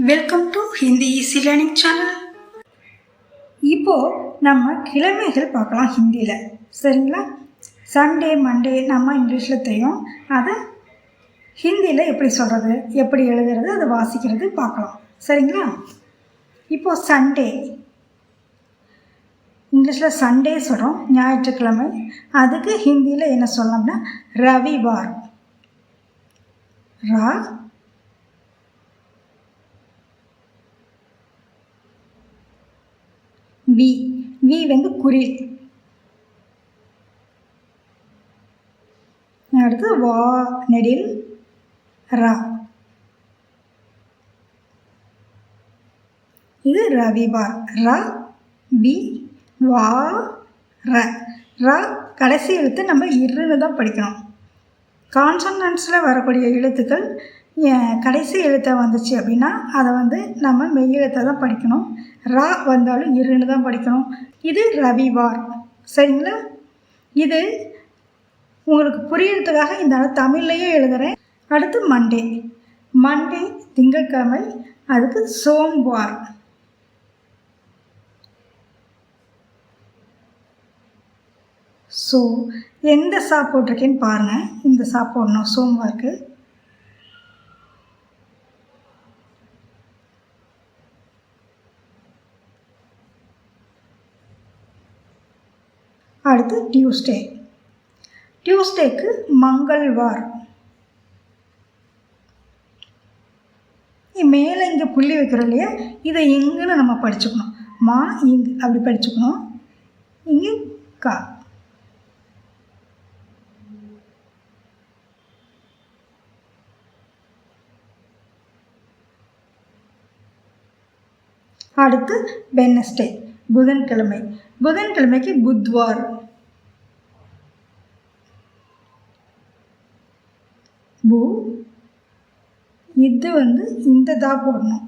Welcome to Hindi easy learning channel. இப்போது நம்ம கிழமைகள் பார்க்கலாம் ஹிந்தியில். சரிங்களா? சண்டே மண்டே நம்ம இங்கிலீஷில் தெரியும், அதை ஹிந்தியில் எப்படி சொல்கிறது, எப்படி எழுதுறது, அதை வாசிக்கிறது பார்க்கலாம். சரிங்களா? இப்போது சண்டே இங்கிலீஷில் சண்டே சொல்கிறோம், ஞாயிற்றுக்கிழமை. அதுக்கு ஹிந்தியில் என்ன சொல்லலாம்னா ரவிவார். ரா வி வி வந்து குரில். அடுத்து வா நெடில் ரா. இது ரவிவார். ரா வி வா ர. ரா கடைசி எழுத்து நம்ம இருன்னு தான் படிக்கணும். கான்சனன்ட்ஸில் வரக்கூடிய எழுத்துக்கள் கடைசி எழுத்தை வந்துச்சு அப்படின்னா அதை வந்து நம்ம மெய் எழுத்தை தான் படிக்கணும். ரா வந்தாலும் இருன்னு தான் படிக்கணும். இது ரவிவார். சரிங்களா? இது உங்களுக்கு புரியறதுக்காக இந்த தமிழ்லையே எழுதுகிறேன். அடுத்து மண்டே. மண்டே திங்கட்கிழமை, அதுக்கு சோம்வார். ஸோ எந்த சா போட்டிருக்கேன்னு பாருங்கள். இந்த சா போடணும் சோம்வாருக்கு. அடுத்து டியூஸ்டே. டியூஸ்டேக்கு மங்கள்வார். மேலே இங்கே புள்ளி வைக்கிறோம் இல்லையா, இதை இங்குன்னு நம்ம படிச்சுக்கணும். மா இங்கு அப்படி படிச்சுக்கணும். இங்கே கா. அடுத்து வெட்னஸ்டே புதன்கிழமை. புதன்கிழமைக்கு புத்வார். பூ இது வந்து இந்த தா போடணும்.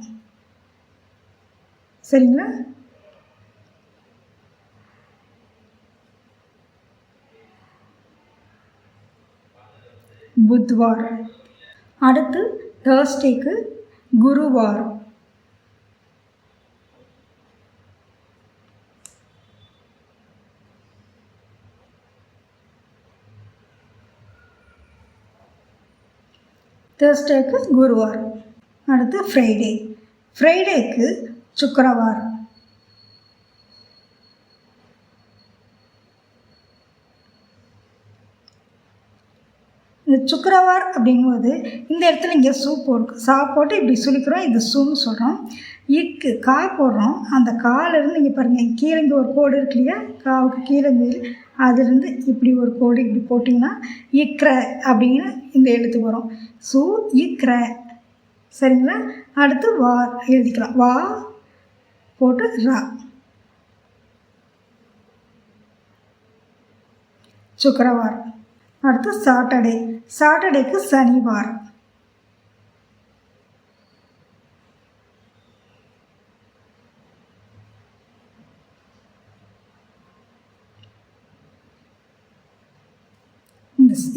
சரிங்களா? புத்வார். அடுத்து தேர்ஸ்டேக்கு குருவார். தேர்ஸ்டேக்கு குருவார். அடுத்து ஃப்ரைடே. ஃப்ரைடேக்கு சுக்கிரவார். இந்த சுக்கிரவார் அப்படிங்கும்போது இந்த இடத்துல இங்கே சூ போட்டு சா போட்டு இப்படி சுழிக்கிறோம், இது சூன்னு சொல்கிறோம். இக்கு கா போடுறோம். அந்த காலிருந்து இங்கே பாருங்கள், கீழே இங்கே ஒரு கோடு இருக்கு இல்லையா, காவுக்கு கீழே அதுலேருந்து இப்படி ஒரு கோடு இப்படி போட்டிங்கன்னா இக்ர அப்படின்னு இந்த எழுத்து வரும். சூ இக்ர. சரிங்களா? அடுத்து வார் எழுதிக்கலாம். வா போட்டு ரா. சுக்கிரவார். அடுத்து சாட்டர்டே. சாட்டர்டேக்கு சனிவார்.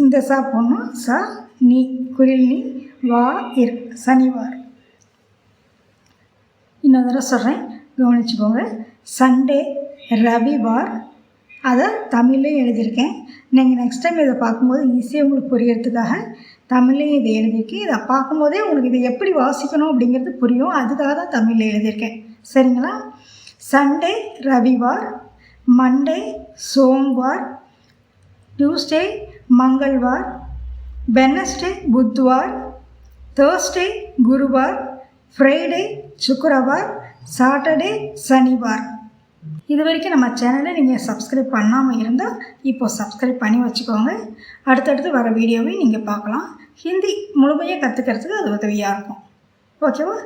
இந்த சா போடணும். ச நீ குரில் நீ வா இர் சனிவார். இன்னொரு தடவை சொல்கிறேன், கவனிச்சுக்கோங்க. சண்டே ரவிவார், அதை தமிழ்லேயும் எழுதியிருக்கேன். நீங்கள் நெக்ஸ்ட் டைம் இதை பார்க்கும்போது ஈஸியாக உங்களுக்கு புரியறதுக்காக தமிழ்லேயும் இதை எழுதியிருக்கேன். இதை பார்க்கும்போதே உங்களுக்கு இதை எப்படி வாசிக்கணும் அப்படிங்கிறது புரியும். அதுக்காக தான் தமிழில் எழுதியிருக்கேன். சரிங்களா? சண்டே ரவிவார், மண்டே சோம்வார், டியூஸ்டே மங்கள்வார், வெட்னஸ்டே புத்வார், தேர்ஸ்டே குருவார், ஃப்ரைடே சுக்கிரவார், சாட்டர்டே சனிவார். இது வரைக்கும் நம்ம சேனலை நீங்கள் சப்ஸ்கிரைப் பண்ணாமல் இருந்தால் இப்போது சப்ஸ்கிரைப் பண்ணி வச்சுக்கோங்க. அடுத்தடுத்து வர வீடியோவை நீங்கள் பார்க்கலாம். ஹிந்தி முழுமையாக கற்றுக்கிறதுக்கு அது உதவியாக இருக்கும். ஓகேவா?